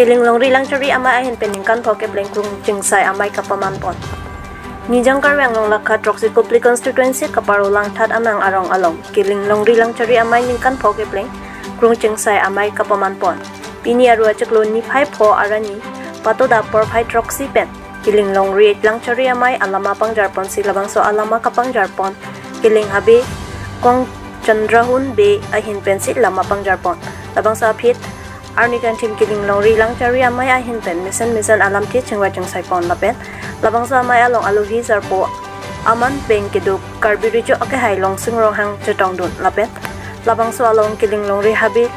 Kiling longri lang chari amai ahin peningkan thoke blengkrung jingsai amai kapaman pon. Nijang karwang long lakha Troxy Kopli constituency kaparo lang that amang arong along. Kiling longri lang chari amai ningkan thoke bleng krung jingsai amai kapaman pon. Pini aru achaklo ni phai pho arani pato da por phai Troxy pen. Kiling longri lang chari amai alama pangjarpon silabang so alama kapangjarpon. Kiling habe kong chandrahun be ahin pensit lama pangjarpon. Labang sa apit Arnikan tim kiling longri lang chari amai ahin pen misan alam ti chengwa chengsai pon lapen labang sa amai along aluhi zarpo aman peng kedu karbirijo ake hai long singrong hang chetong dun lapen labang so along kiling longri habi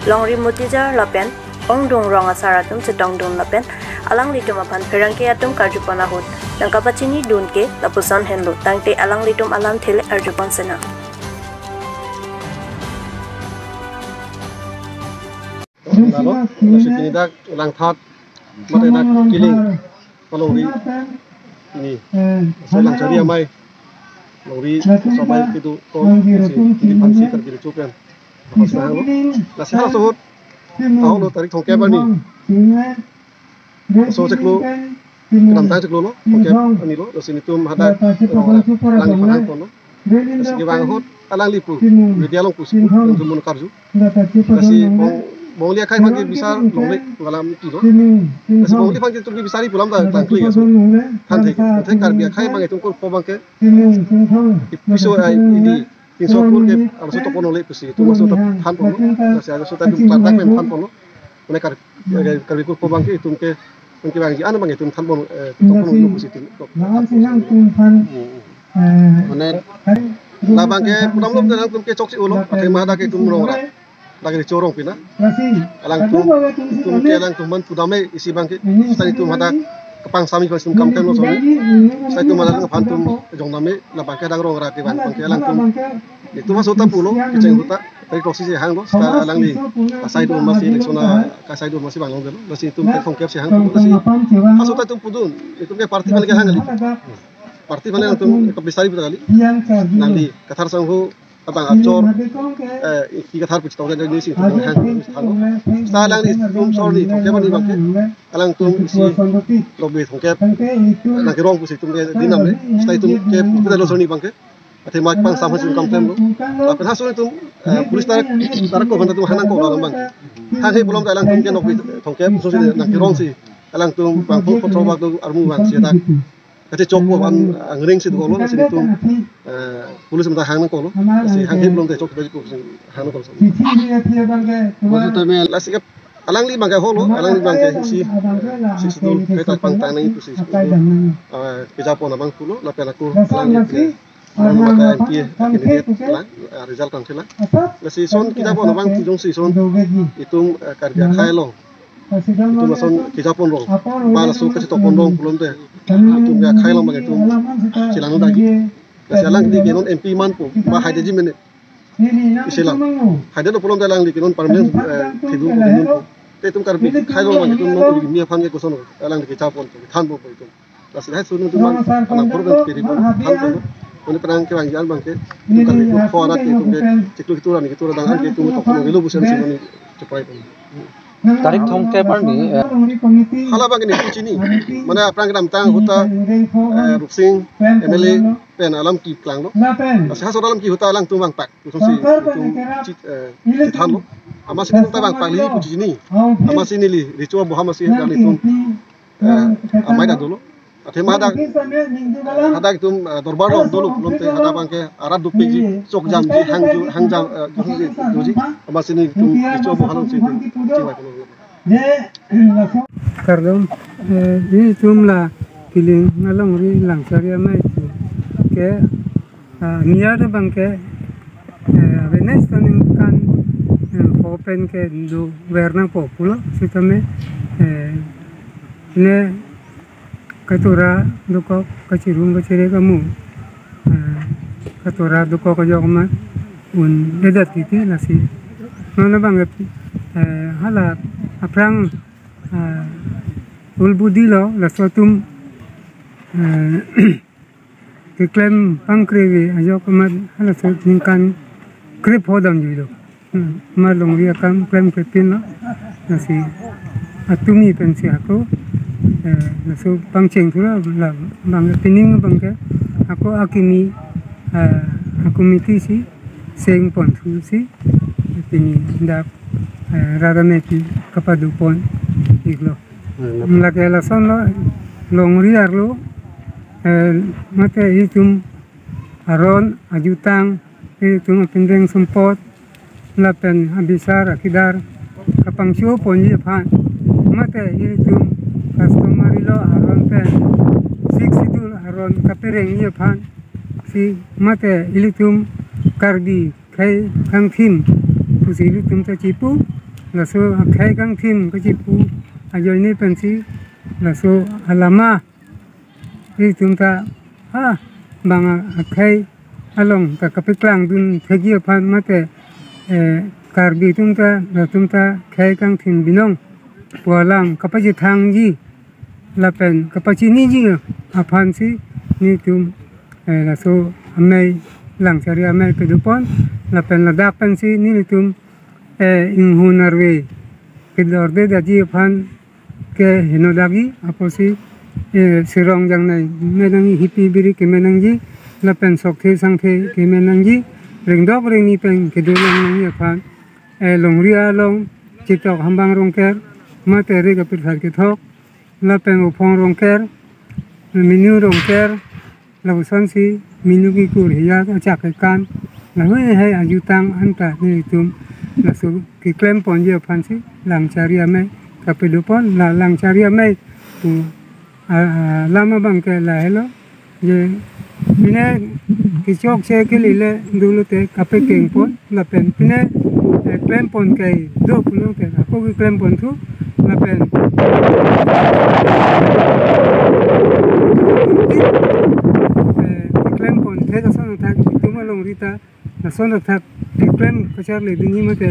longri mutijar lapen ong dung rong asaratum chetong dun lapen alang litum apan perang ke atum karjupana hut nang kapachini dun ke lapusan henlu tangte alang litum alam thele arjupan sena lalu nasi dak ulang thot mata dak kiling longri ini selang cari amai longri sampai itu di pansi terbiri cukup apa sekarang lo nasi hal sohut tahu lo tarik thongke bani so cek lo kedam tang cek lo thongke ani lo nasi itu ada lang parang kono nasi gewang hot alang lipu dia long pusi untuk menkarju nasi mau lihat kai panggil bisa lomik dalam itu, nasi mau lihat panggil tunggu bisa di pulang dah tangkli ya, nanti karbia kai panggil tunggu kau bangke, isu ini insya Allah ke harus untuk konolek pusi itu masuk tahan pun, nasi ada sudah tu kelantak men tahan pun, mereka karbia kau bangke itu ke mungkin panggil anu panggil itu tahan pun, tunggu konolek pusi itu, mana, lah bangke pulang belum dalam tunggu cok si ulo, atau mana ke tunggu orang lagi dicorong pina, alang tu man pudame isi bangkit, setelah itu ada kepang sami kalau sungkam tem lo soni, setelah itu ada ngepantum jong name, lah bangkit ada orang rapi bangkit alang tu, itu masuk tapulo, keceng huta, dari Troxy sih hang lo, setelah alang di kasai itu masih leksona kasai itu masih bangun dulu, masih itu kongkep sih hang tu masih, masuk itu pudun, itu ke parti balik hang kali, parti balik itu kebesar itu kali, nanti katar sanghu abang acor, kita harus beritahu dan jadi sih tentang hang, setelah alang di room sorry, thongke mana bangke, alang tu si lobby thongke, nak kerong pusi tu ke dinam le, setelah itu ke kita lo sorry bangke, atau mak pang sama sih kampung lo, tapi hasil itu polis tarik kau benda tu hanang kau dalam bangke, hang he belum alang tu ke lobby thongke, pusi nak kerong sih, alang tu bang tu kontrol waktu armu bang sih tak. Kata cokok an ngering sih kalau nasi itu polis minta hang kalau nasi hang belum teh cokok dari polis hang kalau. Maksudnya nasi kap alang li bangkai holo alang li bangkai si sedul kita pantang itu si kejapon abang pulo lapel aku alang li maka dia kini lang result kan sila nasi son kejapon abang tujung si son itu kerja kailong itu langsung kejapon dong balas suka si topon dong belum teh itu dia kailong bang itu silang lagi nasi alang di genon MP man pun bah haide ji menit silang haide do belum dalang di genon parmen tidur genon itu karbi kailong bang itu mau di mia fan ke kosono alang di kejapon than bo itu nasi hai sunu tu man anak program kiri pun than bo ini perang ke bangjian bang ke itu kan itu forat itu ke ciklu itu orang itu orang ke itu topon gelo busan sini cepai pun tarik thongke parni hala bang ini sini mana perang kedam tang huta ruksing MLA pen alam ki klang lo asal dalam ki huta alang tu bang pak itu si itu than lo ama sini tu bang pak li puji sini ama sini li ricuah boham masih dari itu amai dah dulu Atau ada itu dorbar dulu belum teh ada bangke arad dupe ji sok jam ji hang jam ji ama sini itu coba halang situ cewa kardom ini jumlah kiling ngalong ri langsari ama itu ke niar bangke benes taning kan open ke do wernang populo sitame ini katura duko kacirung kacire kamu katura duko kajokma un dedat itu nasi mana banget hala aprang ulbudilo la suatum diklaim pangkrewi ajokma hala suatingkan krip hodam jido malong dia kan klaim kripin nasi atumi pensi aku so pangceng tu lah bang pining bang ke aku akimi aku miti si seng pon tu si pini dak rada meti kapadu pon iklo melake lason lo longri arlo mate itum aron ajutang itum pendeng sempot lapen habisar akidar kapang sio pon je pan mate itum customer lo aron pe six itu aron kapereng je pan si mate ilitum kardi kai kang tim pusi ilitum ta cipu laso kai kang tim ka cipu ajo ini pensi laso alama ilitum ta banga kai along ta kapiklang dun thegi pan mate kardi tumta kai kang tim binong pualang kapaji thangji lapen kapaji niji apan si ni tum laso amai lang cari amai pedupon lapen ladak pensi ni tum inghunarwe kedorde daji apan ke hinodagi aposi sirong jang nai menangi hipi biri ke menangji lapen sokhe sangke ke menangji ringdok ringi peng kedulang nangi apan longria long citok hambang rongker materi kapit har ketok lapen upong rongker minu rongker labusan si minu ki kur hiya acak kan lalu hai ajutang anta ni tum lasu ki klem pon je pan si lang cari ame kapidupon lang cari ame tu lama bang ke la hello je pine ki chok che ke lile dulu te kape keng pon lapen pine klem pon ke do pulo ke aku ki klem pon tu lapen klem pon te da son tak tuma long rita na son tak klem kachar le dingi mate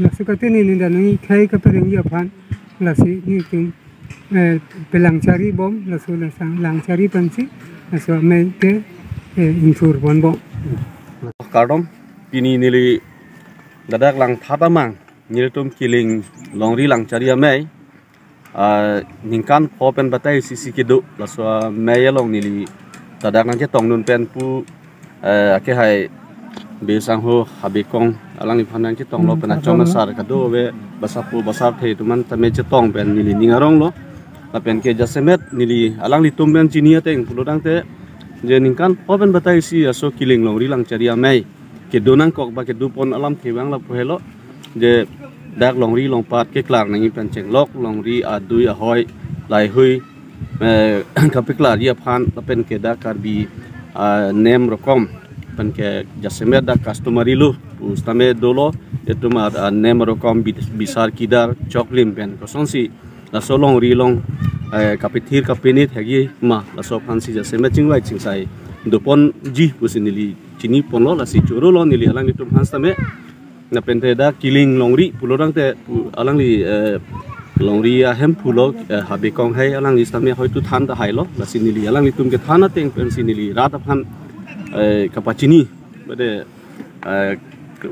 la sukate ni ninda ni kai ka pereng ya pan la si ni tum pelang cari bom la so la sang lang cari pansi la so me te insur bon bom Kardom pini nili dadak lang thatamang niltum kiling longri lang cari amai ningkan popen batai sisi kidu laswa maya long nili dadak nang tong nun pen pu ake hai besang ho habikong alang ni phanang ki tong lo pena chong sar kadu we basapu basar thei tuman tame che tong pen nili ningarong lo lapen ke jasemet nili alang li tumben chinia teng puludang te je ningkan popen batai si aso kiling longri lang cari amai ke donang kok ba ke dupon alam thewang la pohelo je dak longri longpat ke klar nangi penceng lok longri adui ahoy lai hui kapiklar ya phan lapen ke dak karbi nem rokom pen ke jasemet dak customary lu ustame dolo itu mar nem rokom bisar kidar choklim pen kosonsi la solong rilong kapithir kapinit hegi ma la so phan si jasemet chingwai chingsai dupon ji pusinili chini ponlo la si churu lo nili alang itu hanstame na pente da kiling longri pulorang te alang li longri a hem pulo habe kong hai alang li stame hoitu than da hailo la sinili alang litum ke thana teng pen sinili rata phan kapachini bade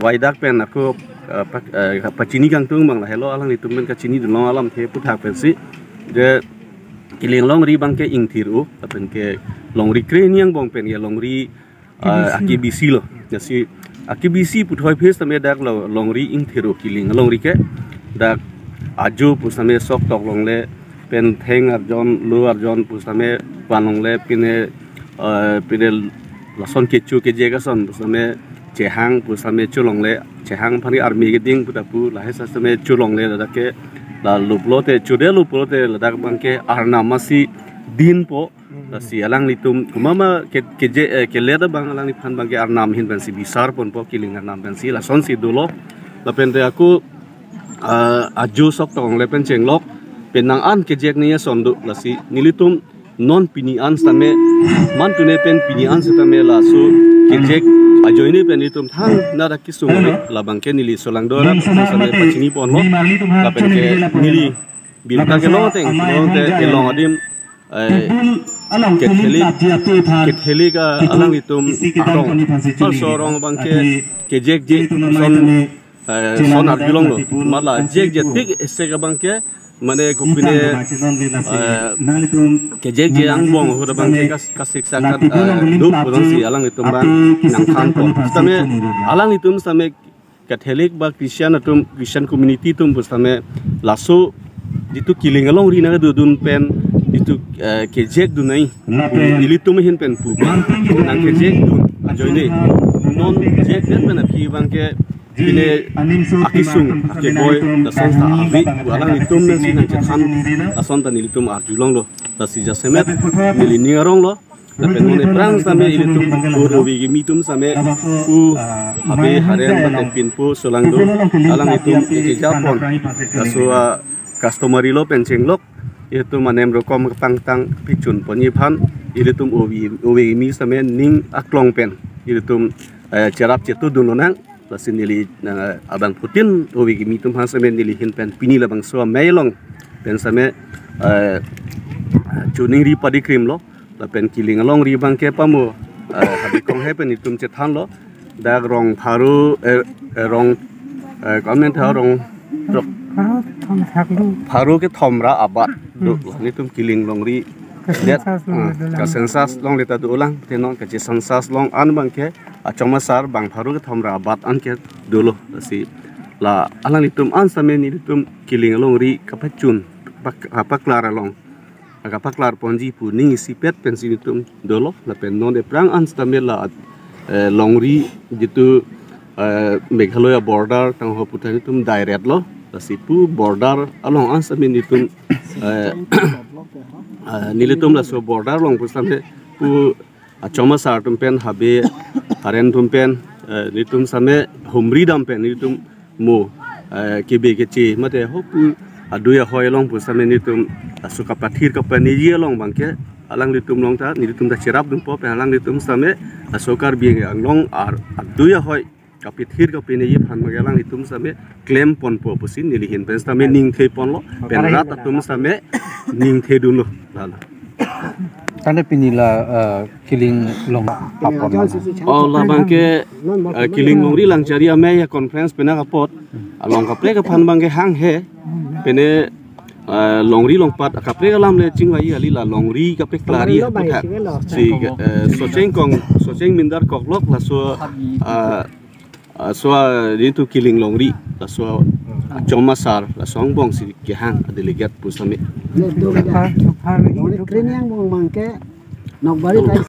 waidak pen aku kapachini kang tung mang la hello alang litum men kachini dulong alam the puthak pen si je kiling longri bangke ingthiru pen ke longri kreniang bong pen ya longri akibisi lo jasi akibisi puthoi phase tame dak longri ingthiru kiling longri ke dak ajo pusame sok tok longle pen theng arjon lu arjon pusame panongle pine lason kechu ke jega son pusame chehang pusame chulongle chehang phani army ke ding putapu lahe sasame chulongle dak ke la luplote chudeluplote ladak bangke arna masi din po si alang litum kumama ke leda bang alang ni phan bangke arnam hin pensi bisar pon po kiling arnam pensi la son si dolo la pente aku aju sok tong le pen chenglok penang an ke jek ni sondu la si nilitum non pini an stame man tune pen pini an stame la su ke jek ajo ini pen litum thang na da kisung la bangke nili solang dora same pachini pon lo la penke nili bilta ke lo teng te long adim Ketheli ka alang itum arong sorong bangke kejek je son son arjulong lo mala jeg tik ese ka bangke mane kupine ke jeg ang bong ho bangke kas siksa ka dup budon si alang itum bang nang khan po tame alang itum same Catholic ba Christian community tum bustame laso ditu kiling along ri na dun pen ditu ke jeg dunai ilitum hin pen pu nang ke jeg dun joine non jeg net pen phi bangke Ini akisung ake boy dasan ta abi walang itum na sinan cekhan dasan ta nilitum arjulong lo dasi jasemet nili ningarong lo tapi nune perang same ilitum borowi gimitum same u abe harian bate pinpo solang do alang itum ike japon dasua customary lo penceng lok itu manem rokom tang picun ponyipan ilitum owi gimi same ning aklong pen ilitum cerap cetu dunonang Lasin nili abang Putin owi gimi tum han same nili hin pen pini labang so mailong pen same chuning ri padi krim lo la pen kiling along ri bang ke pamo habi kong he pen itum chethan lo dag rong tharu rong comment ha rong tharu ke thomra abat ni tum kiling long ri lihat ka sensas long leta du ulang tenon ka sensas long an bang ke achoma sar bang tharu ke thomra abat an ke dulu si la alang itum an same ni itum kiling long ri kapachun paklar long paklar ponji pu ning si pet pensin itum dulu la pen non de prang an same la long ri jitu Meghalaya border tang ho putan itum direct lo la si pu border along an same itum nilitum la so border long pusame pu achoma sar tumpen habe haren tumpen nitum same humri dampen nitum mo kebe kechi mate hopu aduya hoy long pusame nitum asuka pathir ka paniji long bangke alang nitum long ta nitum da chirap dum po alang nitum same asokar bi long ar aduya hoy kapithir ka piniji phan magalang nitum same claim pon po pusin nilihin pen same ning the pon lo pen rat atum same ning the dun lo lala Tanda pinila kiling long apon. Oh la bangke kiling ngori lang cari ame ya conference pena kapot. Along kapre ka phan bangke hang he pene longri longpat kapre ka lam le chingwai ali la longri kapre klari puta. Si soceng mindar koklok la so itu kiling longri la so Choma sar la song bong si ke hang delegat pusame. Kren yang bong mangke nok bari